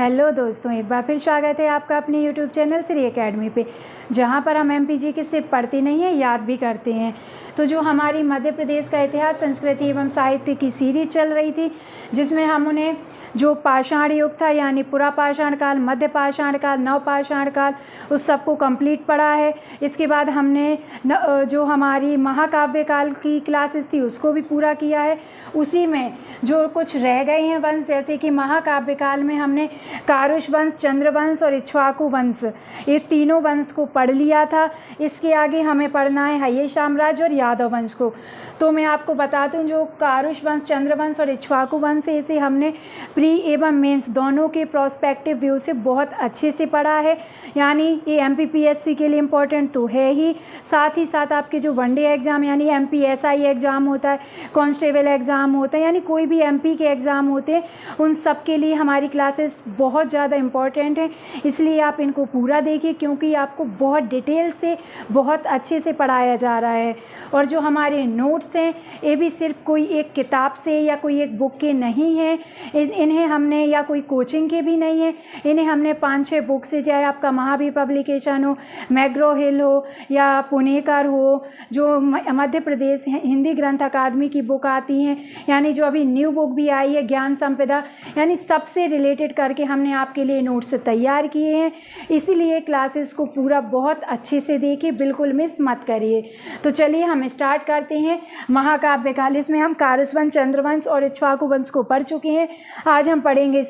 Hello दोस्तों, एक बार फिर स्वागत है आपका अपने यूट्यूब चैनल श्री एकेडमी पे, जहां पर हम एमपीजी के सिर्फ पढ़ते नहीं हैं, याद भी करते हैं। तो जो हमारी मध्य प्रदेश का इतिहास, संस्कृति एवं साहित्य की सीरीज चल रही थी, जिसमें हम उन्हें जो पाषाण युग था यानी पुरा पाषाण काल, मध्य पाषाण काल, नव पाषाण काल, उस सबको कंप्लीट पढ़ा है। इसके बाद हमने जो हमारी महाकाव्य काल की क्लासेस थी उसको भी पूरा किया है। उसी में जो कुछ रह गए हैं वंश, जैसे कि महाकाव्य काल में हमने कारुष वंश, चंद्रवंश और इक्ष्वाकु वंश, ये तीनों वंश को पढ़ लिया था। इसके आगे हमें पढ़ना है हय्य साम्राज्य और यादव वंश को। तो मैं आपको बता दूं, जो कारुष वंश, चंद्रवंश और इक्ष्वाकु वंश है, इसे हमने प्री एवं मेंस दोनों के प्रोस्पेक्टिव व्यू से बहुत अच्छे से पढ़ा है। यानी ये एमपीपीएससी के लिए इम्पोर्टेंट तो है ही, साथ ही साथ आपके जो वनडे एग्ज़ाम यानी एमपीएसआई एग्ज़ाम होता है, कांस्टेबल एग्ज़ाम होता है, यानी कोई भी एमपी के एग्ज़ाम होते हैं, उन सब के लिए हमारी क्लासेस बहुत ज़्यादा इम्पॉर्टेंट हैं। इसलिए आप इनको पूरा देखिए, क्योंकि आपको बहुत डिटेल से, बहुत अच्छे से पढ़ाया जा रहा है। और जो हमारे नोट्स हैं, ये भी सिर्फ कोई एक किताब से या कोई एक बुक के नहीं हैं, इन्हें हमने, या कोई कोचिंग के भी नहीं है, इन्हें हमने 5-6 बुक से, चाहे आपका महावीर पब्लिकेशन हो, मैग्रो हिल हो या पुणेकर हो, जो मध्य प्रदेश हिंदी ग्रंथ अकादमी की बुक आती हैं, यानी जो अभी न्यू बुक भी आई है ज्ञान संपदा, यानी सबसे रिलेटेड करके हमने आपके लिए नोट्स तैयार किए हैं। इसीलिए क्लासेस को पूरा बहुत अच्छे से देखिए, बिल्कुल मिस मत करिए। तो चलिए हम स्टार्ट करते हैं महाकाव्य काल। इसमें हम कारुष वंश, चंद्रवंश और इक्ष्वाकु वंश को पढ़ चुके हैं। आज हम पढ़ेंगे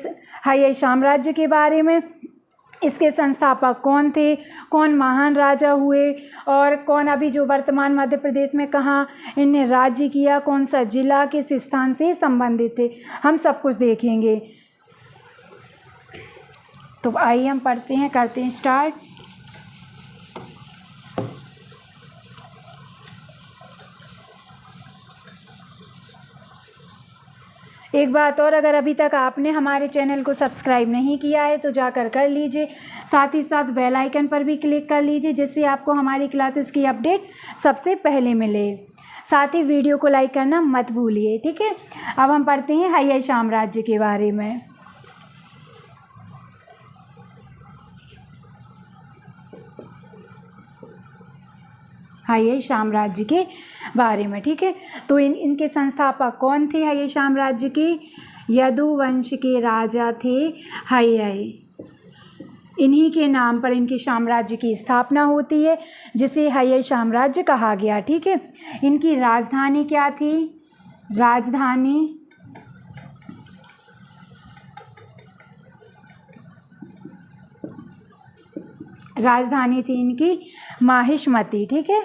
हय्य साम्राज्य के बारे में। इसके संस्थापक कौन थे, कौन महान राजा हुए, और कौन अभी जो वर्तमान मध्य प्रदेश में कहाँ इनने राज्य किया, कौन सा जिला किस स्थान से संबंधित थे, हम सब कुछ देखेंगे। तो आइए हम पढ़ते हैं, करते हैं स्टार्ट। एक बात और, अगर अभी तक आपने हमारे चैनल को सब्सक्राइब नहीं किया है तो जाकर कर लीजिए। साथ ही साथ बेल आइकन पर भी क्लिक कर लीजिए, जिससे आपको हमारी क्लासेस की अपडेट सबसे पहले मिले। साथ ही वीडियो को लाइक करना मत भूलिए, ठीक है। अब हम पढ़ते हैं हय्य साम्राज्य के बारे में। हय्य साम्राज्य के बारे में, ठीक है। तो इनके संस्थापक कौन थे हय्य साम्राज्य के? यदुवंश के राजा थे हय्य। इन्हीं के नाम पर इनके साम्राज्य की स्थापना होती है, जिसे हय्य साम्राज्य कहा गया, ठीक है। इनकी राजधानी क्या थी? राजधानी थी इनकी माहिष्मती, ठीक है,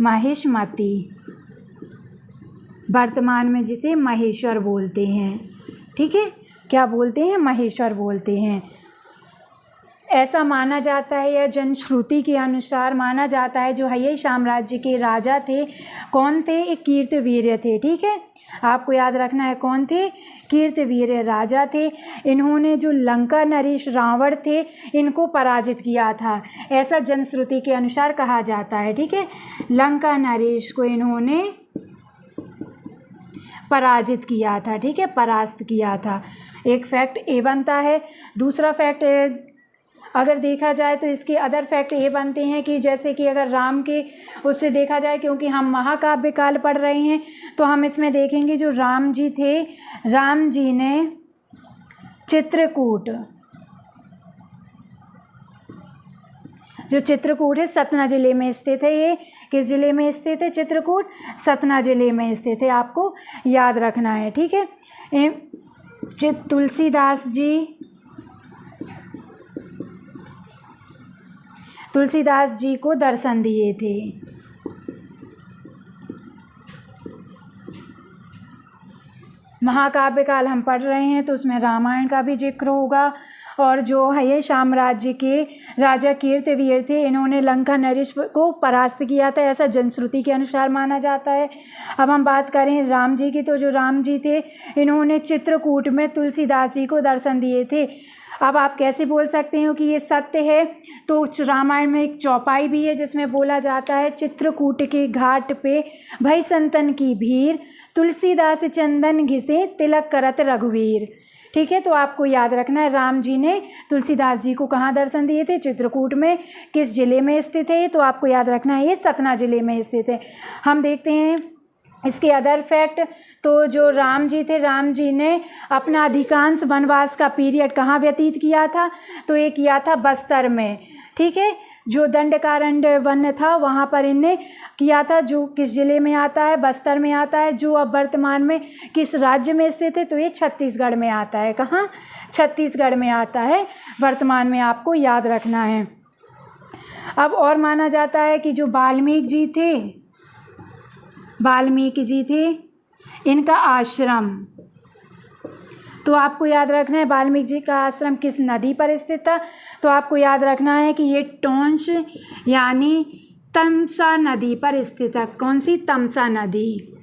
माहिष्मती, वर्तमान में जिसे महेश्वर बोलते हैं, ठीक है। क्या बोलते हैं? महेश्वर बोलते हैं। ऐसा माना जाता है, या जनश्रुति के अनुसार माना जाता है, जो हय्य साम्राज्य के राजा थे, कौन थे? एक कीर्तवीर्य थे, ठीक है। आपको याद रखना है कौन थे? कीर्तवीर्य राजा थे। इन्होंने जो लंका नरेश रावण थे, इनको पराजित किया था, ऐसा जनश्रुति के अनुसार कहा जाता है, ठीक है। लंका नरेश को इन्होंने पराजित किया था, ठीक है, परास्त किया था। एक फैक्ट ये बनता है। दूसरा फैक्ट अगर देखा जाए तो इसके अदर फैक्ट ये बनते हैं कि जैसे कि अगर राम के उससे देखा जाए, क्योंकि हम महाकाव्य काल पढ़ रहे हैं, तो हम इसमें देखेंगे जो राम जी थे, राम जी ने चित्रकूट, जो चित्रकूट है सतना जिले में स्थित है। ये किस जिले में स्थित है? चित्रकूट सतना जिले में स्थित है, आपको याद रखना है, ठीक है। तुलसीदास जी को दर्शन दिए थे। महाकाव्य काल हम पढ़ रहे हैं, तो उसमें रामायण का भी जिक्र होगा। और जो हय्य साम्राज्य के राजा कीर्तवीर थे, इन्होंने लंका नरेश को परास्त किया था, ऐसा जनश्रुति के अनुसार माना जाता है। अब हम बात करें राम जी की, तो जो राम जी थे, इन्होंने चित्रकूट में तुलसीदास जी को दर्शन दिए थे। अब आप कैसे बोल सकते हो कि ये सत्य है? तो रामायण में एक चौपाई भी है, जिसमें बोला जाता है, चित्रकूट के घाट पे भई संतन की भीड़, तुलसीदास चंदन घिसे तिलक करत रघुवीर। ठीक है। तो आपको याद रखना है राम जी ने तुलसीदास जी को कहाँ दर्शन दिए थे, चित्रकूट में। किस जिले में स्थित है, तो आपको याद रखना है ये सतना जिले में स्थित है। हम देखते हैं इसके अदर फैक्ट। तो जो राम जी थे, राम जी ने अपना अधिकांश वनवास का पीरियड कहाँ व्यतीत किया था, तो ये किया था बस्तर में, ठीक है। जो दंडकारण्य वन था वहाँ पर इनने किया था, जो किस जिले में आता है, बस्तर में आता है। जो अब वर्तमान में किस राज्य में स्थित है, तो ये छत्तीसगढ़ में आता है। कहाँ, छत्तीसगढ़ में आता है वर्तमान में, आपको याद रखना है। अब और माना जाता है कि जो वाल्मीकि जी थे इनका आश्रम, तो आपको याद रखना है वाल्मीकि जी का आश्रम किस नदी पर स्थित था, तो आपको याद रखना है कि ये टोंस यानी तमसा नदी पर स्थित है। कौन सी, तमसा नदी,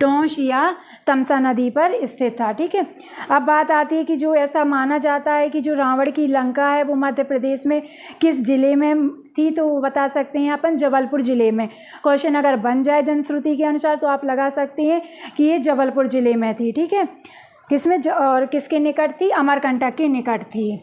टोंस या तमसा नदी पर स्थित था, ठीक है। अब बात आती है कि जो ऐसा माना जाता है कि जो रावण की लंका है वो मध्य प्रदेश में किस जिले में थी, तो वो बता सकते हैं अपन जबलपुर ज़िले में। क्वेश्चन अगर बन जाए जनश्रुति के अनुसार तो आप लगा सकते हैं कि ये जबलपुर ज़िले में थी, ठीक है। किसमें और किसके निकट थी, अमरकंटक के निकट थी।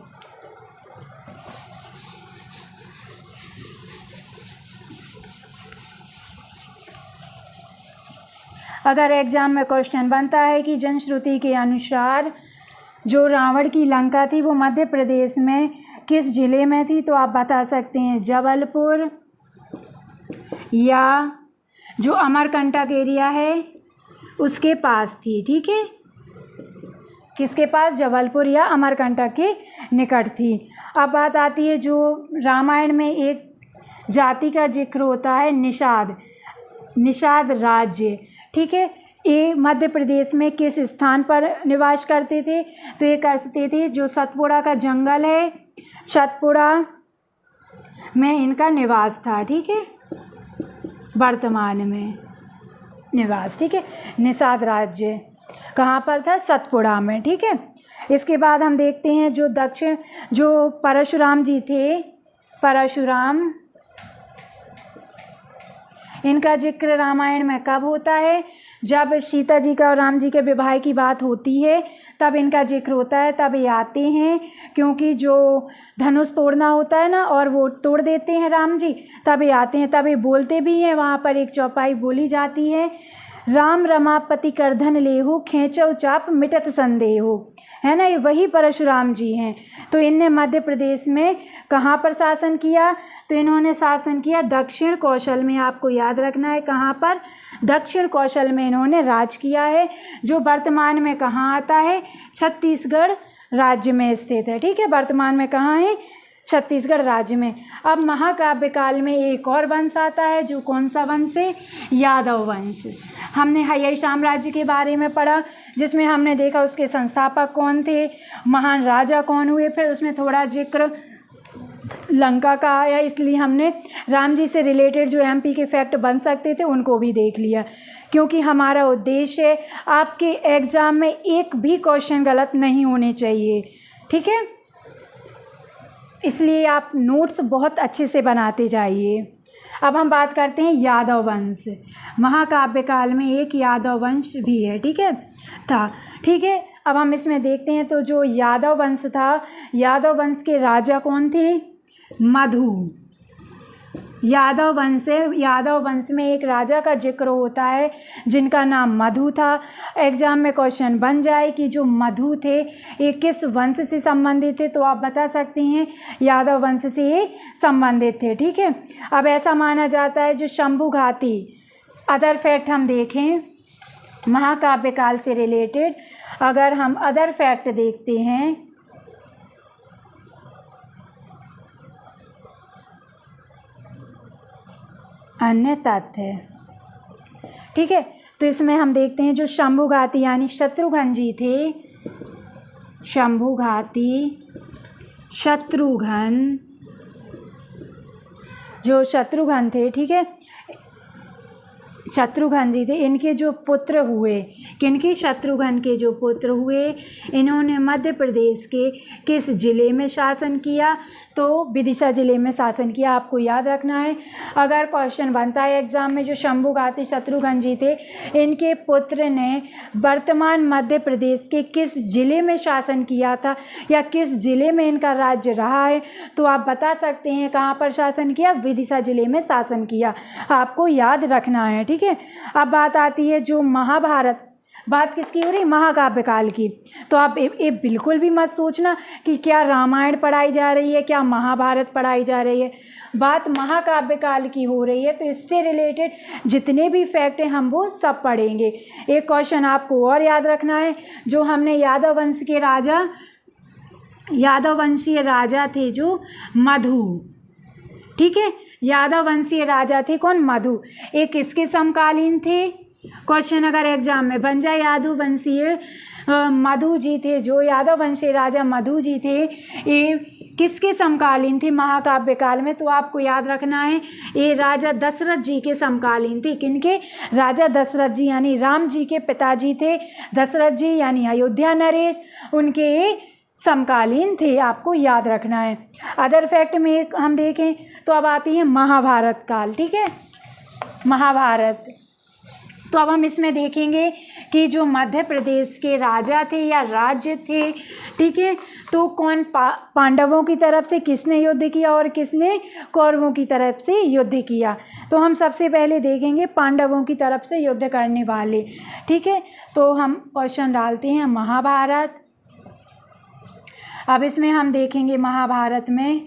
अगर एग्जाम में क्वेश्चन बनता है कि जनश्रुति के अनुसार जो रावण की लंका थी वो मध्य प्रदेश में किस जिले में थी, तो आप बता सकते हैं जबलपुर या जो अमरकंटक एरिया है उसके पास थी, ठीक है। किसके पास, जबलपुर या अमरकंटक के निकट थी। अब बात आती है जो रामायण में एक जाति का जिक्र होता है निषाद राज्य, ठीक है। ये मध्य प्रदेश में किस स्थान पर निवास करते थे, तो ये करते थे जो सतपुड़ा का जंगल है, सतपुड़ा में इनका निवास था, ठीक है, वर्तमान में निवास, ठीक है। निषाद राज्य कहाँ पर था, सतपुड़ा में, ठीक है। इसके बाद हम देखते हैं जो परशुराम जी थे, परशुराम, इनका जिक्र रामायण में कब होता है, जब सीता जी का और राम जी के विवाह की बात होती है तब इनका जिक्र होता है, तब ये आते हैं। क्योंकि जो धनुष तोड़ना होता है ना और वो तोड़ देते हैं राम जी, तब ये आते हैं, तब ये बोलते भी हैं। वहाँ पर एक चौपाई बोली जाती है, राम रमापति करधन लेहु खेचौ चाप मिटत संदेहु, है ना। ये वही परशुराम जी हैं। तो इनने मध्य प्रदेश में कहाँ पर शासन किया, तो इन्होंने शासन किया दक्षिण कौशल में। आपको याद रखना है कहाँ पर, दक्षिण कौशल में इन्होंने राज किया है, जो वर्तमान में कहाँ आता है, छत्तीसगढ़ राज्य में स्थित है, ठीक है। वर्तमान में कहाँ है, छत्तीसगढ़ राज्य में। अब महाकाव्य काल में एक और वंश आता है, जो कौन सा वंश है, यादव वंश। हमने हय्यई साम्राज्य के बारे में पढ़ा, जिसमें हमने देखा उसके संस्थापक कौन थे, महान राजा कौन हुए। फिर उसमें थोड़ा जिक्र लंका का आया, इसलिए हमने राम जी से रिलेटेड जो एमपी के फैक्ट बन सकते थे उनको भी देख लिया। क्योंकि हमारा उद्देश्य है आपके एग्ज़ाम में एक भी क्वेश्चन गलत नहीं होने चाहिए, ठीक है। इसलिए आप नोट्स बहुत अच्छे से बनाते जाइए। अब हम बात करते हैं यादव वंश। महाकाव्य काल में एक यादव वंश भी है, ठीक है, था, ठीक है। अब हम इसमें देखते हैं तो जो यादव वंश था, यादव वंश के राजा कौन थे, मधु। यादव वंश में एक राजा का जिक्र होता है जिनका नाम मधु था। एग्जाम में क्वेश्चन बन जाए कि जो मधु थे ये किस वंश से संबंधित थे, तो आप बता सकते हैं यादव वंश से ये संबंधित थे, ठीक है। अब ऐसा माना जाता है जो शंभु घाटी, अदर फैक्ट हम देखें महाकाव्य काल से रिलेटेड, अगर हम अदर फैक्ट देखते हैं, अन्य तथ्य, ठीक है। तो इसमें हम देखते हैं जो शंभुघाती यानी शत्रुघ्न जी थे, शंभुघाती शत्रुघ्न, जो शत्रुघ्न थे, ठीक है, शत्रुघ्न जी थे। इनके जो पुत्र हुए, किनके, शत्रुघ्न के जो पुत्र हुए, इन्होंने मध्य प्रदेश के किस जिले में शासन किया, तो विदिशा जिले में शासन किया, आपको याद रखना है। अगर क्वेश्चन बनता है एग्जाम में, जो शंभुघाती शत्रुघ्न जी थे, इनके पुत्र ने वर्तमान मध्य प्रदेश के किस जिले में शासन किया था या किस जिले में इनका राज्य रहा है, तो आप बता सकते हैं कहाँ पर शासन किया, विदिशा जिले में शासन किया, आपको याद रखना है, ठीक है। अब बात आती है जो महाभारत, बात किसकी हो रही, महाकाव्य काल की। तो आप ये बिल्कुल भी मत सोचना कि क्या रामायण पढ़ाई जा रही है, क्या महाभारत पढ़ाई जा रही है, बात महाकाव्य काल की हो रही है। तो इससे रिलेटेड जितने भी फैक्ट हैं हम वो सब पढ़ेंगे। एक क्वेश्चन आपको और याद रखना है, जो हमने यादव वंशीय राजा थे जो मधु, ठीक है, यादव वंशीय राजा थे कौन, मधु, एक किसके समकालीन थे, क्वेश्चन अगर एग्जाम में बन जाए, यादव वंशीय मधु जी थे, जो यादव वंशीय राजा मधु जी थे, ये किसके समकालीन थे महाकाव्य काल में, तो आपको याद रखना है ये राजा दशरथ जी के समकालीन थे। किनके, राजा दशरथ जी यानी राम जी के पिताजी थे, दशरथ जी यानी अयोध्या नरेश, उनके समकालीन थे, आपको याद रखना है। अदर फैक्ट में हम देखें तो अब आती है महाभारत काल, ठीक है, महाभारत। तो अब हम इसमें देखेंगे कि जो मध्य प्रदेश के राजा थे या राज्य थे, ठीक है, तो कौन पांडवों की तरफ से किसने युद्ध किया और किसने कौरवों की तरफ से युद्ध किया। तो हम सबसे पहले देखेंगे पांडवों की तरफ से युद्ध करने वाले, ठीक है। तो हम क्वेश्चन डालते हैं महाभारत। अब इसमें हम देखेंगे महाभारत में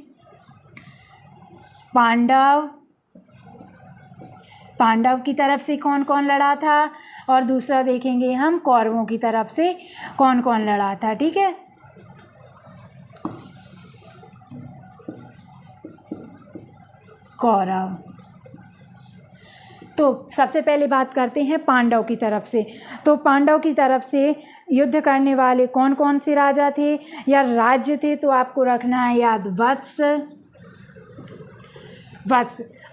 पांडव की तरफ से कौन कौन लड़ा था, और दूसरा देखेंगे हम कौरवों की तरफ से कौन कौन लड़ा था, ठीक है। कौरव। तो सबसे पहले बात करते हैं पांडव की तरफ से। तो पांडव की तरफ से युद्ध करने वाले कौन कौन से राजा थे या राज्य थे, तो आपको रखना है याद वत्स।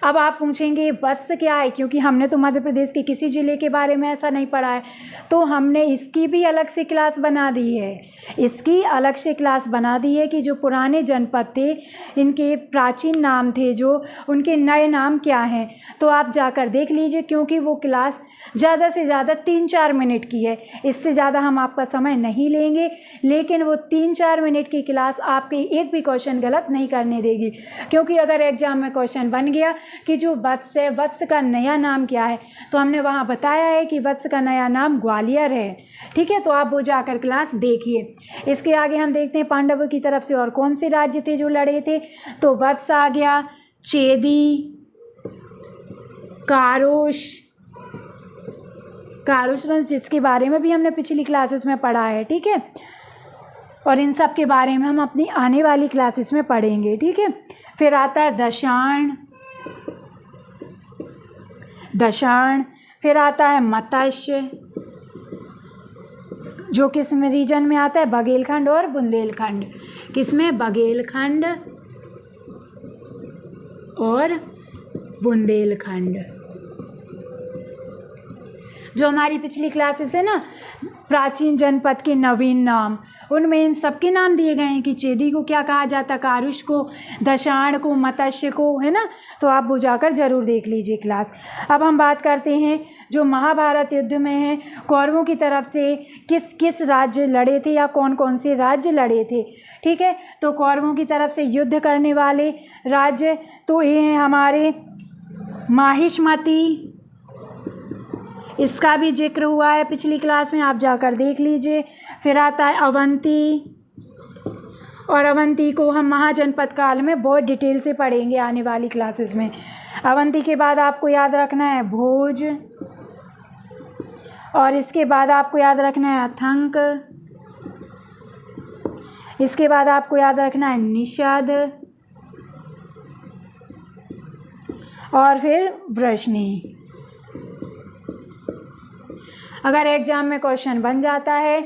अब आप पूछेंगे वत्स क्या है, क्योंकि हमने तो मध्य प्रदेश के किसी ज़िले के बारे में ऐसा नहीं पढ़ा है, तो हमने इसकी भी अलग से क्लास बना दी है। इसकी अलग से क्लास बना दी है कि जो पुराने जनपद थे, इनके प्राचीन नाम थे, जो उनके नए नाम क्या हैं, तो आप जाकर देख लीजिए, क्योंकि वो क्लास ज़्यादा से ज़्यादा 3-4 मिनट की है, इससे ज़्यादा हम आपका समय नहीं लेंगे, लेकिन वो 3-4 मिनट की क्लास आपके एक भी क्वेश्चन गलत नहीं करने देगी। क्योंकि अगर एग्जाम में क्वेश्चन बन गया कि जो वत्स है, वत्स का नया नाम क्या है, तो हमने वहाँ बताया है कि वत्स का नया नाम ग्वालियर है, ठीक है। तो आप वो जाकर क्लास देखिए। इसके आगे हम देखते हैं पांडवों की तरफ से और कौन से राज्य थे जो लड़े थे। तो वत्स आ गया, चेदी, कारुष वंश, जिसके बारे में भी हमने पिछली क्लासेस में पढ़ा है, ठीक है। और इन सब के बारे में हम अपनी आने वाली क्लासेस में पढ़ेंगे, ठीक है। फिर आता है दशाण, फिर आता है मत्स्य, जो किस में रीजन में आता है, बघेलखंड और बुंदेलखंड। किसमें, बघेलखंड और बुंदेलखंड। जो हमारी पिछली क्लासेस है ना, प्राचीन जनपद के नवीन नाम, उनमें इन सबके नाम दिए गए हैं कि चेदी को क्या कहा जाता, कारुष को, दशाण को, मत्स्य को, है ना। तो आप वो जाकर जरूर देख लीजिए क्लास। अब हम बात करते हैं जो महाभारत युद्ध में है, कौरवों की तरफ से किस किस राज्य लड़े थे या कौन कौन से राज्य लड़े थे, ठीक है। तो कौरवों की तरफ से युद्ध करने वाले राज्य तो ये हैं हमारे माहिष्मती, इसका भी जिक्र हुआ है पिछली क्लास में, आप जाकर देख लीजिए। फिर आता है अवंती, और अवंती को हम महाजनपद काल में बहुत डिटेल से पढ़ेंगे आने वाली क्लासेस में। अवंती के बाद आपको याद रखना है भोज, और इसके बाद आपको याद रखना है अथंक, इसके बाद आपको याद रखना है निषद, और फिर वृष्णि। अगर एग्जाम में क्वेश्चन बन जाता है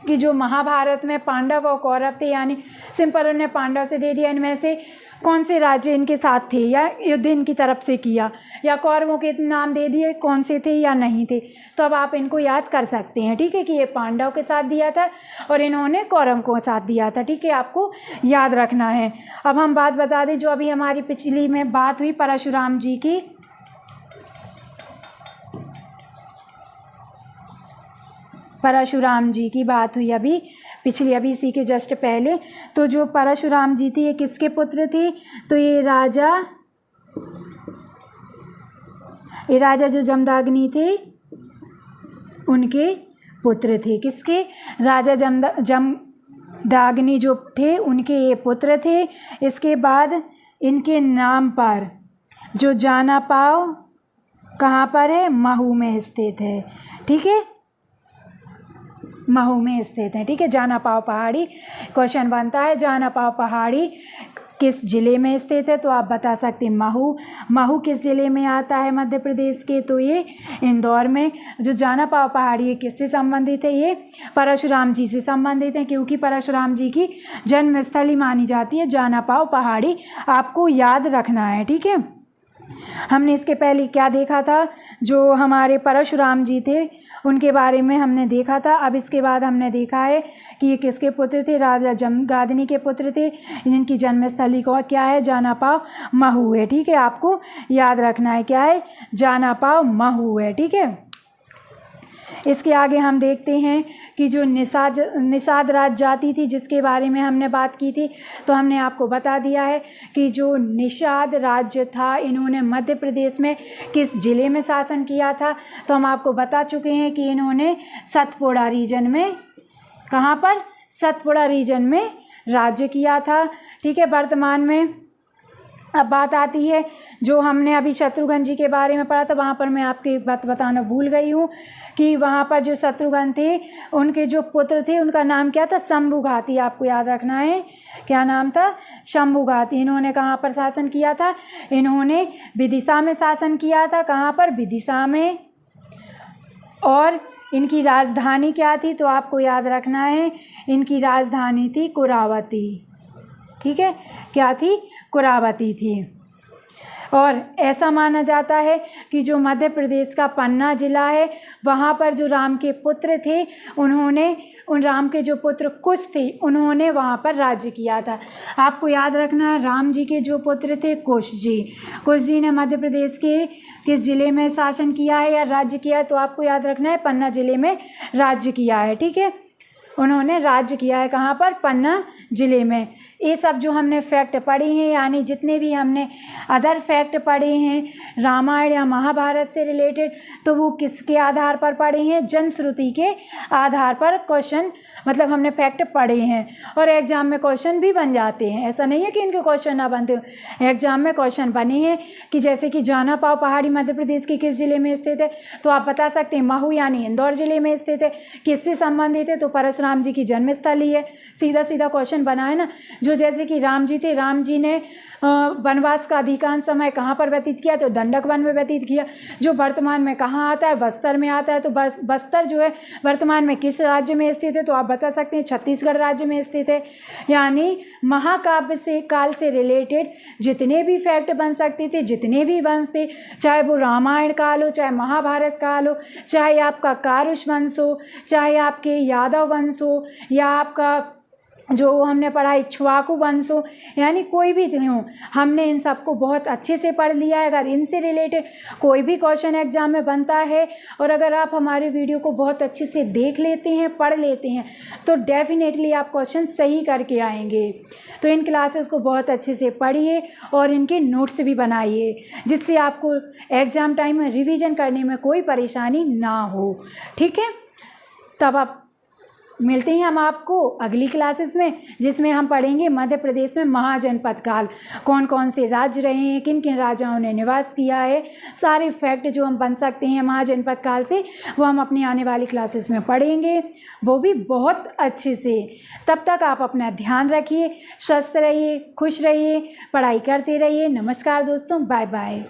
कि जो महाभारत में पांडव और कौरव थे, यानी सिंपल उन्हें पांडव से दे दिया, इनमें से कौन से राज्य इनके साथ थे या युद्ध इनकी तरफ से किया, या कौरवों के नाम दे दिए कौन से थे या नहीं थे। तो अब आप इनको याद कर सकते हैं, ठीक है, कि ये पांडव के साथ दिया था और इन्होंने कौरव को साथ दिया था, ठीक है, आपको याद रखना है। अब हम बात बता दें, जो अभी हमारी पिछली में बात हुई परशुराम जी की, परशुराम जी की बात हुई अभी पिछली, अभी इसी के जस्ट पहले। तो जो परशुराम जी थी ये किसके पुत्र थे, तो ये राजा जो जमदग्नि थे उनके पुत्र थे। किसके, राजा जमदग्नि जो थे उनके ये पुत्र थे। इसके बाद इनके नाम पर जो जानापाव कहाँ पर है, महू में स्थित है, ठीक है, महू में स्थित है, ठीक है। जानापाव पहाड़ी क्वेश्चन बनता है, जानापाव पहाड़ी किस ज़िले में स्थित है, तो आप बता सकते हैं महू। महू किस ज़िले में आता है मध्य प्रदेश के, तो ये इंदौर में। जो जानापाव पहाड़ी है किससे संबंधित है, ये परशुराम जी से संबंधित है, क्योंकि परशुराम जी की जन्मस्थली मानी जाती है जानापाव पहाड़ी, आपको याद रखना है, ठीक है। हमने इसके पहले क्या देखा था, जो हमारे परशुराम जी थे उनके बारे में हमने देखा था। अब इसके बाद हमने देखा है कि ये किसके पुत्र थे, राजा जमदग्नि के पुत्र थे, जिनकी जन्मस्थली को क्या है, जानापाव महू है, ठीक है, आपको याद रखना है क्या है, जानापाव महू है, ठीक है। इसके आगे हम देखते हैं कि जो निषाद राज जाति थी जिसके बारे में हमने बात की थी, तो हमने आपको बता दिया है कि जो निषाद राज्य था इन्होंने मध्य प्रदेश में किस ज़िले में शासन किया था, तो हम आपको बता चुके हैं कि इन्होंने सतपुड़ा रीजन में, कहाँ पर, सतपुड़ा रीजन में राज्य किया था, ठीक है। वर्तमान में अब बात आती है, जो हमने अभी शत्रुघ्न जी के बारे में पढ़ा था, वहाँ पर मैं आपकी बात बताना भूल गई हूँ कि वहाँ पर जो शत्रुघ्न थे उनके जो पुत्र थे उनका नाम क्या था, शंभुघाती, आपको याद रखना है, क्या नाम था, शंभुघाती। इन्होंने कहाँ पर शासन किया था, इन्होंने विदिशा में शासन किया था, कहाँ पर, विदिशा में। और इनकी राजधानी क्या थी, तो आपको याद रखना है, इनकी राजधानी थी कुरावती, ठीक है, क्या थी, कुरावती थी। और ऐसा माना जाता है कि जो मध्य प्रदेश का पन्ना जिला है वहाँ पर जो राम के पुत्र थे उन्होंने, उन राम के जो पुत्र कुश थे उन्होंने वहाँ पर राज्य किया था। आपको याद रखना है, राम जी के जो पुत्र थे कुश जी ने मध्य प्रदेश के किस ज़िले में शासन किया है या राज्य किया है, तो आपको याद रखना है पन्ना ज़िले में राज्य किया है, ठीक है, उन्होंने राज्य किया है, कहाँ पर, पन्ना ज़िले में। ये सब जो हमने फैक्ट पढ़े हैं, यानी जितने भी हमने अदर फैक्ट पढ़े हैं रामायण या महाभारत से रिलेटेड, तो वो किसके आधार पर पढ़े हैं, जनश्रुति के आधार पर क्वेश्चन, मतलब हमने फैक्ट पढ़े हैं। और एग्जाम में क्वेश्चन भी बन जाते हैं, ऐसा नहीं है कि इनके क्वेश्चन ना बनते हो, एग्जाम में क्वेश्चन बने हैं। कि जैसे कि जानापाव पहाड़ी मध्य प्रदेश के किस ज़िले में स्थित है, तो आप बता सकते हैं महू यानी इंदौर ज़िले में स्थित है। किससे संबंधित है, तो परशुराम जी की जन्मस्थली है, सीधा सीधा क्वेश्चन बना है ना। जो जैसे कि राम जी थे, राम जी ने वनवास का अधिकांश समय कहाँ पर व्यतीत किया, तो दंडक वन में व्यतीत किया, जो वर्तमान में कहाँ आता है, बस्तर में आता है। तो बस्तर जो है वर्तमान में किस राज्य में स्थित है, तो आप बता सकते हैं छत्तीसगढ़ राज्य में स्थित है। यानी महाकाव्य से काल से रिलेटेड जितने भी फैक्ट बन सकते थे, जितने भी वंश थे, चाहे वो रामायण काल हो, चाहे महाभारत काल हो, चाहे आपका कारुष वंश हो, चाहे आपके यादव वंश हो, या आपका जो हमने पढ़ा इक्ष्वाकु वंश हो, यानी कोई भी हो, हमने इन सबको बहुत अच्छे से पढ़ लिया है। अगर इनसे रिलेटेड कोई भी क्वेश्चन एग्जाम में बनता है और अगर आप हमारे वीडियो को बहुत अच्छे से देख लेते हैं, पढ़ लेते हैं, तो डेफिनेटली आप क्वेश्चन सही करके आएंगे। तो इन क्लासेस को बहुत अच्छे से पढ़िए और इनके नोट्स भी बनाइए, जिससे आपको एग्ज़ाम टाइम में रिवीजन करने में कोई परेशानी ना हो, ठीक है। तब आप मिलते हैं हम आपको अगली क्लासेस में, जिसमें हम पढ़ेंगे मध्य प्रदेश में महाजनपद काल, कौन कौन से राज्य रहे हैं, किन किन राजाओं ने निवास किया है, सारे फैक्ट जो हम बन सकते हैं महाजनपद काल से, वो हम अपनी आने वाली क्लासेस में पढ़ेंगे, वो भी बहुत अच्छे से। तब तक आप अपना ध्यान रखिए, स्वस्थ रहिए, खुश रहिए, पढ़ाई करते रहिए। नमस्कार दोस्तों, बाय बाय।